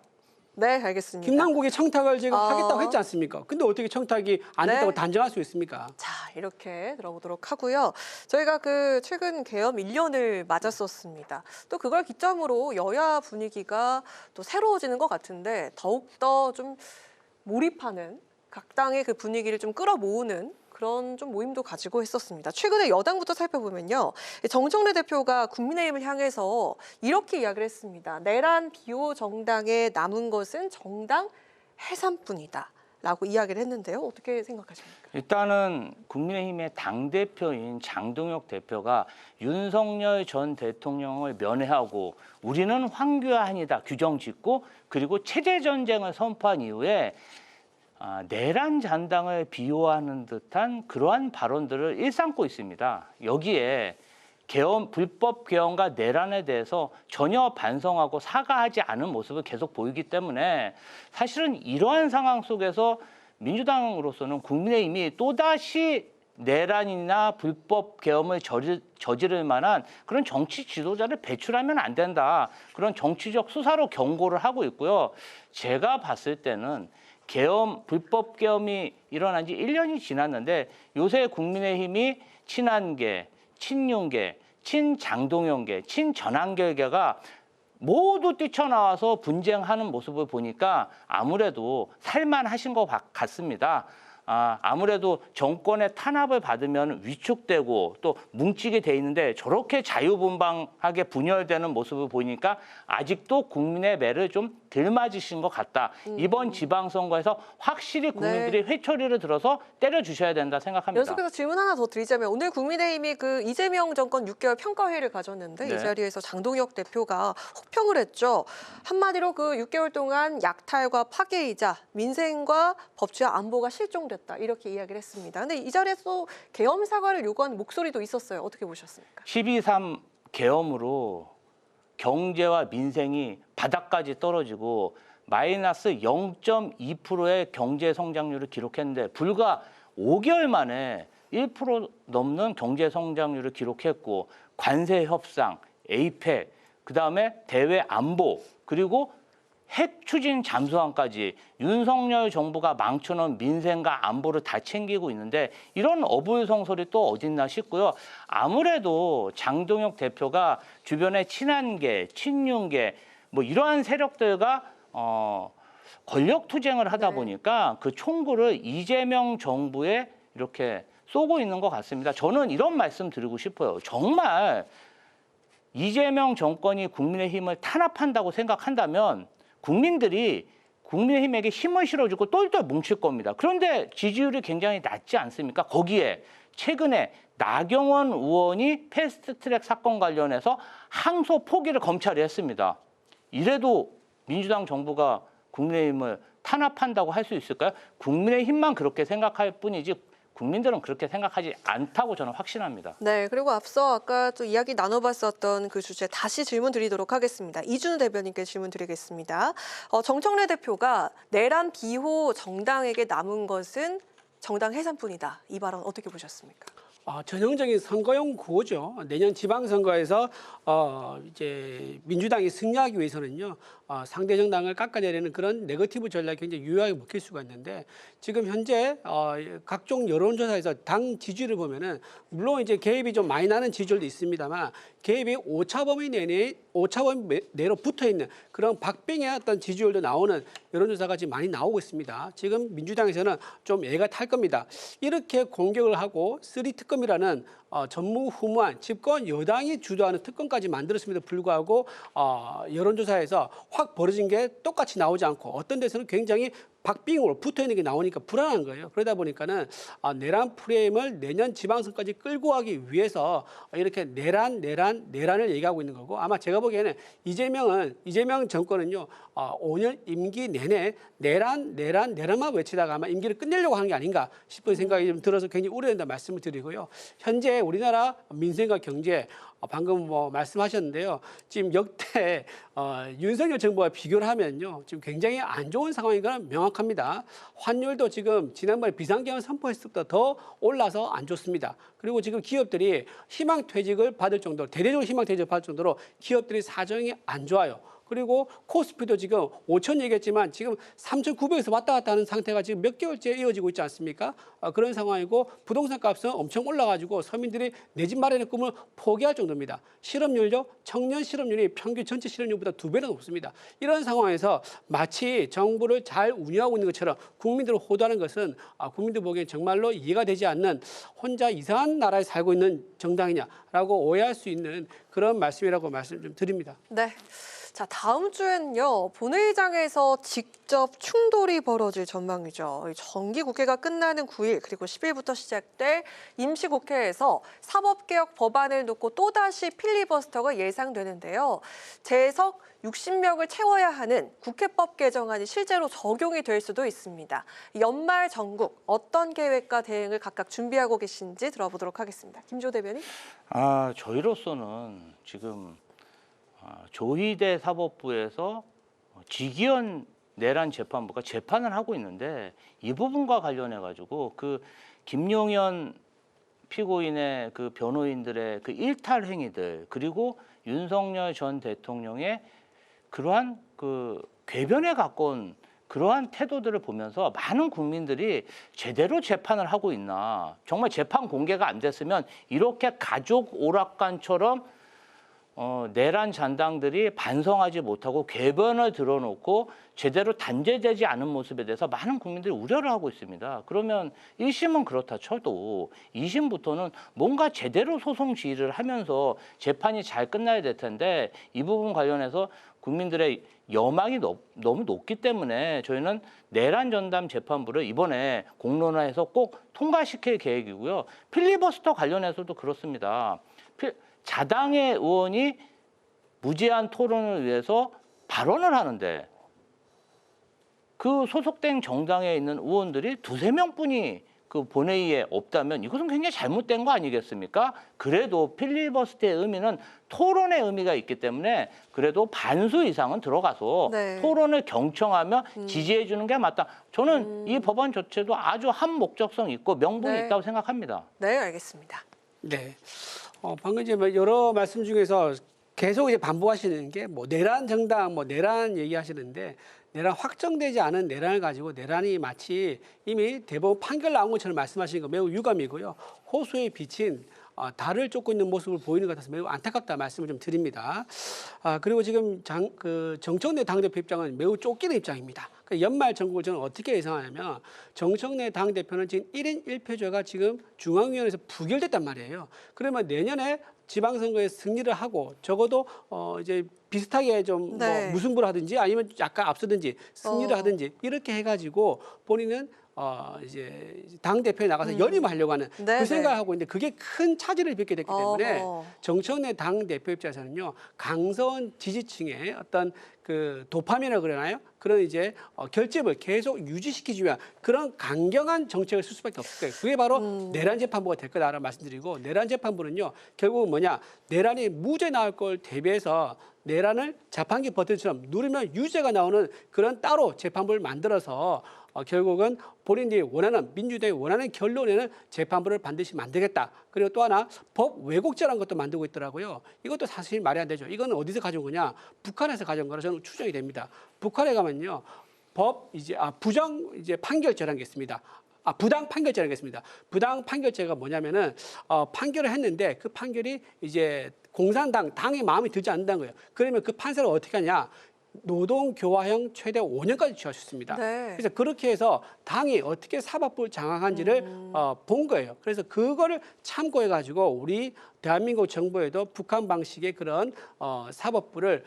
네, 알겠습니다. 김남국이 청탁을 지금 하겠다고 했지 않습니까? 근데 어떻게 청탁이 안 됐다고 단정할 수 있습니까? 자, 이렇게 들어보도록 하고요. 저희가 최근 계엄 1년을 맞았었습니다. 또 그걸 기점으로 여야 분위기가 또 새로워지는 것 같은데 더욱더 좀 몰입하는 각 당의 그 분위기를 좀 끌어모으는 그런 좀 모임도 가지고 했었습니다. 최근에 여당부터 살펴보면요. 정청래 대표가 국민의힘을 향해서 이렇게 이야기를 했습니다. 내란 비호 정당에 남은 것은 정당 해산뿐이다. 라고 이야기를 했는데요. 어떻게 생각하십니까? 일단은 국민의힘의 당대표인 장동혁 대표가 윤석열 전 대통령을 면회하고 우리는 황교안이다 규정 짓고 그리고 체제전쟁을 선포한 이후에 내란 잔당을 비호하는 듯한 그러한 발언들을 일삼고 있습니다. 여기에 불법 개헌과 내란에 대해서 전혀 반성하고 사과하지 않은 모습을 계속 보이기 때문에 사실은 이러한 상황 속에서 민주당으로서는 국민의힘이 또다시 내란이나 불법 계엄을 저지를 만한 그런 정치 지도자를 배출하면 안 된다. 그런 정치적 수사로 경고를 하고 있고요. 제가 봤을 때는 불법 계엄이 일어난 지 1년이 지났는데 요새 국민의힘이 친한계, 친윤계, 친장동연계, 친전한계가 모두 뛰쳐나와서 분쟁하는 모습을 보니까 아무래도 살만하신 것 같습니다. 아무래도 정권의 탄압을 받으면 위축되고 또 뭉치게 돼 있는데 저렇게 자유분방하게 분열되는 모습을 보니까 아직도 국민의 매를 좀 덜 맞으신 것 같다. 이번 지방선거에서 확실히 국민들이 회초리를 들어서 때려주셔야 된다 생각합니다. 연속해서 질문 하나 더 드리자면 오늘 국민의힘이 이재명 정권 6개월 평가회의를 가졌는데 이 자리에서 장동혁 대표가 혹평을 했죠. 한마디로 6개월 동안 약탈과 파괴이자 민생과 법치와 안보가 실종됐다. 이렇게 이야기를 했습니다. 근데 이 자리에서 또 계엄 사과를 요구하는 목소리도 있었어요. 어떻게 보셨습니까? 12.3 계엄으로 경제와 민생이 바닥까지 떨어지고 마이너스 0.2%의 경제 성장률을 기록했는데 불과 5개월 만에 1% 넘는 경제 성장률을 기록했고 관세 협상, 에이펙, 그다음에 대외 안보, 그리고 핵 추진 잠수함까지 윤석열 정부가 망쳐놓은 민생과 안보를 다 챙기고 있는데 이런 어불성설이 또 어딨나 싶고요. 아무래도 장동혁 대표가 주변에 친한계, 친윤계 뭐 이러한 세력들과 권력 투쟁을 하다 보니까 그 총구를 이재명 정부에 이렇게 쏘고 있는 것 같습니다. 저는 이런 말씀 드리고 싶어요. 정말 이재명 정권이 국민의힘을 탄압한다고 생각한다면 국민들이 국민의힘에게 힘을 실어주고 똘똘 뭉칠 겁니다. 그런데 지지율이 굉장히 낮지 않습니까? 거기에 최근에 나경원 의원이 패스트트랙 사건 관련해서 항소 포기를 검찰이 했습니다. 이래도 민주당 정부가 국민의힘을 탄압한다고 할 수 있을까요? 국민의힘만 그렇게 생각할 뿐이지 국민들은 그렇게 생각하지 않다고 저는 확신합니다. 네, 그리고 앞서 아까 또 이야기 나눠봤었던 그 주제 다시 질문 드리도록 하겠습니다. 이준우 대변인께 질문 드리겠습니다. 정청래 대표가 내란 비호 정당에게 남은 것은 정당 해산뿐이다. 이 발언 어떻게 보셨습니까? 전형적인 선거용 구호죠. 내년 지방선거에서 이제 민주당이 승리하기 위해서는요, 상대 정당을 깎아내리는 그런 네거티브 전략이 굉장히 유효하게 먹힐 수가 있는데 지금 현재 각종 여론조사에서 당 지지를 보면은 물론 이제 개입이 좀 많이 나는 지지율도 있습니다만 개입이 오차범위 내로 붙어 있는 그런 박빙의 어떤 지지율도 나오는 여론조사가 지금 많이 나오고 있습니다. 지금 민주당에서는 좀 애가 탈 겁니다. 이렇게 공격을 하고 3특검이라는 전무후무한 집권 여당이 주도하는 특검까지 만들었음에도 불구하고 여론조사에서 확 벌어진 게 똑같이 나오지 않고 어떤 데서는 굉장히 박빙으로 붙어 있는 게 나오니까 불안한 거예요. 그러다 보니까는 내란 프레임을 내년 지방선까지 끌고 가기 위해서 이렇게 내란을 얘기하고 있는 거고, 아마 제가 보기에는 이재명 정권은요 5년 임기 내내 내란만 외치다가 아마 임기를 끝내려고 하는 게 아닌가 싶은 생각이 좀 들어서 굉장히 우려된다 말씀을 드리고요. 현재 우리나라 민생과 경제 방금 말씀하셨는데요. 지금 역대 윤석열 정부와 비교를 하면요, 지금 굉장히 안 좋은 상황인 건 명확합니다. 환율도 지금 지난번에 비상경을 선포했을 때보다 더 올라서 안 좋습니다. 그리고 지금 기업들이 희망퇴직을 받을 정도로, 대대적으로 희망퇴직을 받을 정도로 기업들이 사정이 안 좋아요. 그리고 코스피도 지금 5천 얘기했지만 지금 3,900에서 왔다 갔다 하는 상태가 지금 몇 개월째 이어지고 있지 않습니까? 그런 상황이고 부동산 값은 엄청 올라가지고 서민들이 내 집 마련의 꿈을 포기할 정도입니다. 실업률도 청년 실업률이 평균 전체 실업률보다 2배나 높습니다. 이런 상황에서 마치 정부를 잘 운영하고 있는 것처럼 국민들을 호도하는 것은 국민들 보기엔 정말로 이해가 되지 않는 혼자 이상한 나라에 살고 있는 정당이냐라고 오해할 수 있는 그런 말씀이라고 말씀 좀 드립니다. 네. 자, 다음 주에는요, 본회의장에서 직접 충돌이 벌어질 전망이죠. 정기국회가 끝나는 9일 그리고 10일부터 시작될 임시국회에서 사법개혁 법안을 놓고 또다시 필리버스터가 예상되는데요. 재석 60명을 채워야 하는 국회법 개정안이 실제로 적용이 될 수도 있습니다. 연말 정국 어떤 계획과 대응을 각각 준비하고 계신지 들어보도록 하겠습니다. 김조 대변인. 저희로서는 지금 조희대 사법부에서 지기현 내란 재판부가 재판을 하고 있는데 이 부분과 관련해 가지고 그 김용현 피고인의 그 변호인들의 그 일탈 행위들, 그리고 윤석열 전 대통령의 그러한 그 궤변에 가까운 그러한 태도들을 보면서 많은 국민들이 제대로 재판을 하고 있나, 정말 재판 공개가 안 됐으면 이렇게 가족 오락관처럼 내란 잔당들이 반성하지 못하고 궤변을 들어놓고 제대로 단죄되지 않은 모습에 대해서 많은 국민들이 우려를 하고 있습니다. 그러면 1심은 그렇다 쳐도 2심부터는 뭔가 제대로 소송 지휘를 하면서 재판이 잘 끝나야 될 텐데 이 부분 관련해서 국민들의 여망이 너무 높기 때문에 저희는 내란 전담 재판부를 이번에 공론화해서 꼭 통과시킬 계획이고요. 필리버스터 관련해서도 그렇습니다. 자당의 의원이 무제한 토론을 위해서 발언을 하는데 그 소속된 정당에 있는 의원들이 2~3명뿐이 그 본회의에 없다면 이것은 굉장히 잘못된 거 아니겠습니까? 그래도 필리버스터의 의미는 토론의 의미가 있기 때문에 그래도 반수 이상은 들어가서 토론을 경청하며 지지해 주는 게 맞다. 저는 이 법안 자체도 아주 한 목적성 있고 명분이 있다고 생각합니다. 네, 알겠습니다. 네. 방금 이제 여러 말씀 중에서 계속 이제 반복하시는 게 내란 정당, 내란 얘기하시는데 내란 확정되지 않은 내란을 가지고 내란이 마치 이미 대법원 판결 나온 것처럼 말씀하시는 거 매우 유감이고요. 호수에 비친 달을 쫓고 있는 모습을 보이는 것 같아서 매우 안타깝다 말씀을 좀 드립니다. 그리고 지금 정청래 당대표 입장은 매우 쫓기는 입장입니다. 연말 정국을 저는 어떻게 예상하냐면 정청래 당대표는 지금 1인 1표제가 지금 중앙위원회에서 부결됐단 말이에요. 그러면 내년에 지방선거에 승리를 하고 적어도 이제 비슷하게 좀 무승부를 하든지 아니면 약간 앞서든지 승리를 하든지 이렇게 해가지고 본인은 이제 당 대표에 나가서 연임을 하려고 하는 그 생각을 하고 있는데 그게 큰 차질을 빚게 됐기 때문에 정청래 당 대표 입장에서는요, 강성 지지층의 어떤 그 도파민이라고 그러나요? 그런 이제 결집을 계속 유지시키기 위한 그런 강경한 정책을 쓸 수밖에 없을 거예요. 그게 바로 내란 재판부가 될 거다라고 말씀드리고, 내란 재판부는요 결국은 뭐냐, 내란이 무죄 나올 걸 대비해서 내란을 자판기 버튼처럼 누르면 유죄가 나오는 그런 따로 재판부를 만들어서 결국은 본인들이 원하는, 민주당이 원하는 결론에는 재판부를 반드시 만들겠다. 그리고 또 하나 법 왜곡죄라는 것도 만들고 있더라고요. 이것도 사실 말이 안 되죠. 이건 어디서 가져온 거냐? 북한에서 가져온 거라 저는 추정이 됩니다. 북한에 가면요, 부정 판결죄라는 게 있습니다. 부당 판결죄라는 게 있습니다. 부당 판결죄가 뭐냐면은 판결을 했는데 그 판결이 이제 공산당 당의 마음에 들지 않는다는 거예요. 그러면 그 판사를 어떻게 하냐? 노동교화형 최대 5년까지 취할 수 있습니다. 그래서 그렇게 해서 당이 어떻게 사법부를 장악한지를 본 거예요. 그래서 그거를 참고해가지고 우리 대한민국 정부에도 북한 방식의 그런 사법부를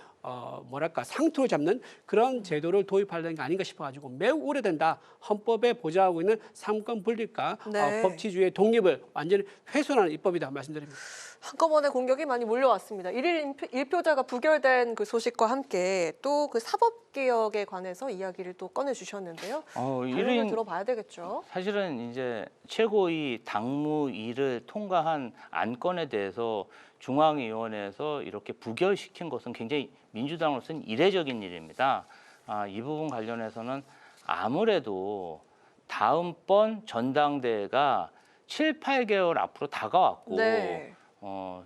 상투를 잡는 그런 제도를 도입하려는 게 아닌가 싶어가지고 매우 우려된다. 헌법에 보장하고 있는 삼권 분립과 네. 법치주의의 독립을 완전히 훼손하는 입법이다 말씀드립니다. 한꺼번에 공격이 많이 몰려왔습니다. 1일 1표자가 부결된 그 소식과 함께 또 그 사법개혁에 관해서 이야기를 또 꺼내주셨는데요. 관련을 들어봐야 되겠죠. 사실은 이제 최고위 당무위를 통과한 안건에 대해서 중앙위원회에서 이렇게 부결시킨 것은 굉장히 민주당으로서는 이례적인 일입니다. 이 부분 관련해서는 아무래도 다음번 전당대회가 7, 8개월 앞으로 다가왔고 네.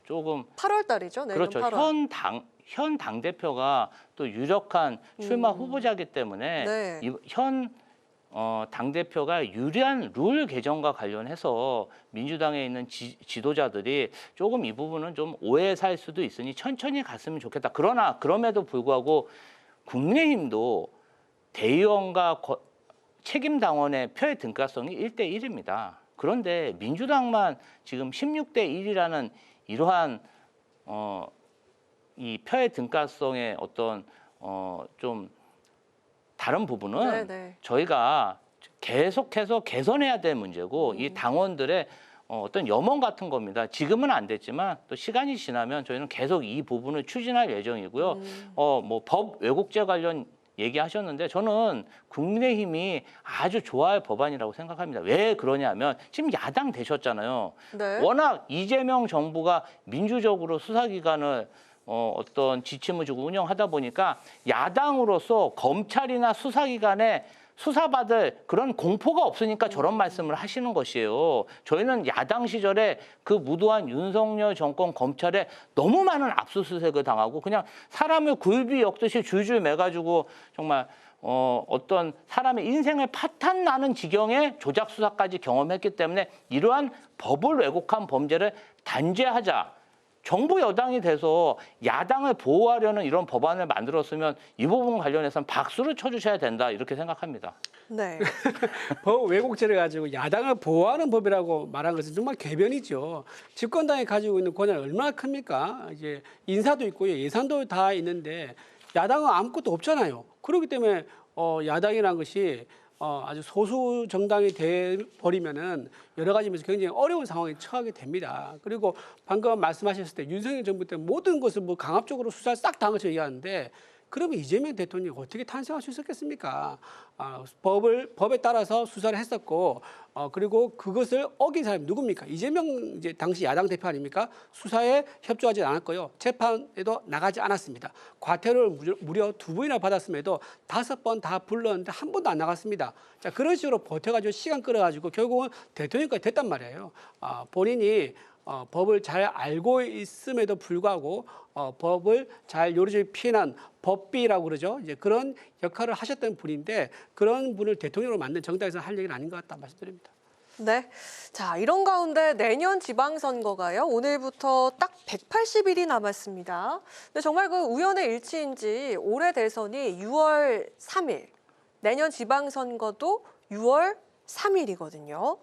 조금 8월 달이죠. 내년 그렇죠. 8월. 현 당대표가 또 유력한 출마 후보자이기 때문에 네. 현 당대표가 유리한 룰 개정과 관련해서 민주당에 있는 지도자들이 조금 이 부분은 좀 오해 살 수도 있으니 천천히 갔으면 좋겠다. 그러나 그럼에도 불구하고 국민의힘도 대의원과 책임 당원의 표의 등가성이 1대1입니다. 그런데 민주당만 지금 16대1이라는 이러한 이 표의 등가성의 어떤 좀 다른 부분은 네네. 저희가 계속해서 개선해야 될 문제고 이 당원들의 어떤 염원 같은 겁니다. 지금은 안 됐지만 또 시간이 지나면 저희는 계속 이 부분을 추진할 예정이고요. 뭐 법 왜곡죄 관련 얘기하셨는데 저는 국민의힘이 아주 좋아할 법안이라고 생각합니다. 왜 그러냐면 지금 야당 되셨잖아요. 네. 워낙 이재명 정부가 민주적으로 수사기관을 어떤 지침을 주고 운영하다 보니까 야당으로서 검찰이나 수사기관에 수사받을 그런 공포가 없으니까 저런 말씀을 하시는 것이에요. 저희는 야당 시절에 그 무도한 윤석열 정권 검찰에 너무 많은 압수수색을 당하고 그냥 사람을 굴비 엮듯이 줄줄 매가지고 정말 어떤 사람의 인생을 파탄나는 지경의 조작 수사까지 경험했기 때문에 이러한 법을 왜곡한 범죄를 단죄하자. 정부 여당이 돼서 야당을 보호하려는 이런 법안을 만들었으면 이 부분 관련해서는 박수를 쳐주셔야 된다 이렇게 생각합니다. 네. 법 왜곡죄를 가지고 야당을 보호하는 법이라고 말한 것은 정말 궤변이죠. 집권당이 가지고 있는 권한이 얼마나 큽니까? 이제 인사도 있고요, 예산도 다 있는데 야당은 아무것도 없잖아요. 그렇기 때문에 야당이라는 것이 아주 소수 정당이 돼버리면은 여러 가지 면에서 굉장히 어려운 상황에 처하게 됩니다. 그리고 방금 말씀하셨을 때 윤석열 정부 때 모든 것을 뭐 강압적으로 수사를 싹 당한 것을 얘기하는데 그러면 이재명 대통령이 어떻게 탄생할 수 있었겠습니까? 법에 따라서 수사를 했었고 그리고 그것을 어긴 사람이 누굽니까? 이재명 이제 당시 야당 대표 아닙니까? 수사에 협조하지 않았고요. 재판에도 나가지 않았습니다. 과태료를 무려 2번이나 받았음에도 5번 다 불렀는데 한 번도 안 나갔습니다. 자, 그런 식으로 버텨가지고 시간 끌어가지고 결국은 대통령까지 됐단 말이에요. 본인이 법을 잘 알고 있음에도 불구하고 법을 잘 요리조리 피해난 법비라고 그러죠. 이제 그런 역할을 하셨던 분인데 그런 분을 대통령으로 만든 정당에서 할 얘기는 아닌 것 같다 말씀드립니다. 네. 자, 이런 가운데 내년 지방선거가요. 오늘부터 딱 180일이 남았습니다. 근데 정말 그 우연의 일치인지 올해 대선이 6월 3일, 내년 지방선거도 6월 3일이거든요.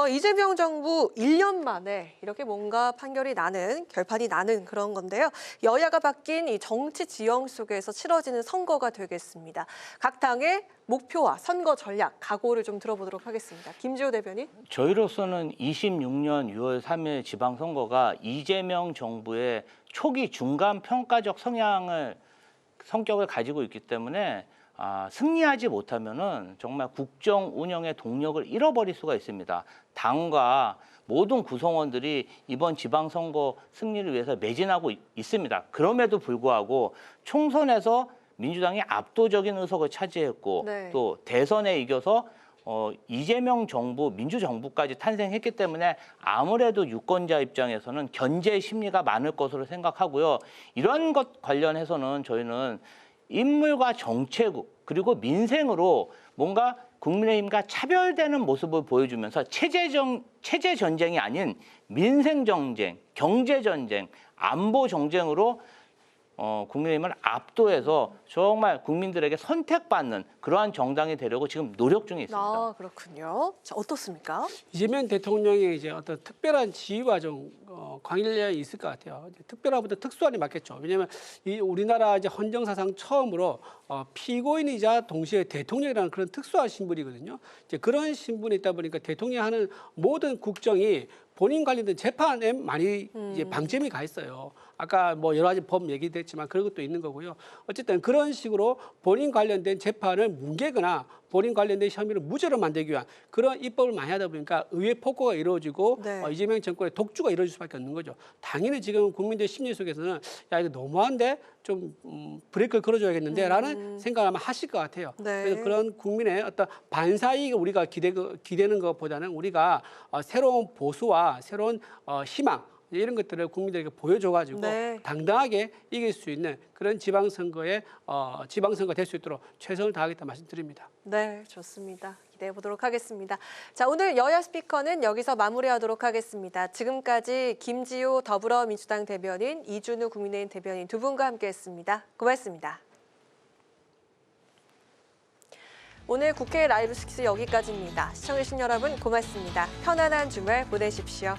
이재명 정부 1년 만에 이렇게 뭔가 결판이 나는 그런 건데요. 여야가 바뀐 이 정치 지형 속에서 치러지는 선거가 되겠습니다. 각 당의 목표와 선거 전략, 각오를 좀 들어보도록 하겠습니다. 김지호 대변인. 저희로서는 26년 6월 3일 지방선거가 이재명 정부의 초기 중간 평가적 성격을 가지고 있기 때문에 승리하지 못하면은 정말 국정 운영의 동력을 잃어버릴 수가 있습니다. 당과 모든 구성원들이 이번 지방선거 승리를 위해서 매진하고 있습니다. 그럼에도 불구하고 총선에서 민주당이 압도적인 의석을 차지했고 네. 또 대선에 이겨서 이재명 정부, 민주정부까지 탄생했기 때문에 아무래도 유권자 입장에서는 견제 심리가 많을 것으로 생각하고요. 이런 것 관련해서는 저희는 인물과 정책 그리고 민생으로 뭔가 국민의힘과 차별되는 모습을 보여주면서 체제 전쟁이 아닌 민생 전쟁, 경제 전쟁, 안보 전쟁으로 국민의힘을 압도해서 정말 국민들에게 선택받는 그러한 정당이 되려고 지금 노력 중에 있습니다. 그렇군요. 자, 어떻습니까? 이재명 대통령의 이제 어떤 특별한 지휘 과정 광일련이 있을 것 같아요. 특별하보다 특수한이 맞겠죠. 왜냐하면 이 우리나라 이제 헌정사상 처음으로 피고인이자 동시에 대통령이라는 그런 특수한 신분이거든요. 이제 그런 신분이 있다 보니까 대통령이 하는 모든 국정이 본인 관련된 재판에 많이 이제 방점이 가 있어요. 아까 뭐 여러 가지 법 얘기됐지만 그런 것도 있는 거고요. 어쨌든 그런 식으로 본인 관련된 재판을 뭉개거나 본인 관련된 혐의를 무죄로 만들기 위한 그런 입법을 많이 하다 보니까 의회 폭거가 이루어지고 이재명 정권의 독주가 이루어질 수밖에 없는 거죠. 당연히 지금 국민들 심리 속에서는 야 이거 너무한데 좀 브레이크를 걸어줘야겠는데 라는 생각을 아마 하실 것 같아요. 그래서 그런 국민의 어떤 반사이익을 우리가 기대는 것보다는 우리가 새로운 보수와 새로운 희망 이런 것들을 국민들에게 보여줘가지고 당당하게 이길 수 있는 그런 지방선거 될 수 있도록 최선을 다하겠다 말씀드립니다. 네, 좋습니다. 기대해 보도록 하겠습니다. 자, 오늘 여야 스피커는 여기서 마무리하도록 하겠습니다. 지금까지 김지호 더불어민주당 대변인, 이준우 국민의힘 대변인 두 분과 함께했습니다. 고맙습니다. 오늘 국회 라이브 스키스 여기까지입니다. 시청해주신 여러분 고맙습니다. 편안한 주말 보내십시오.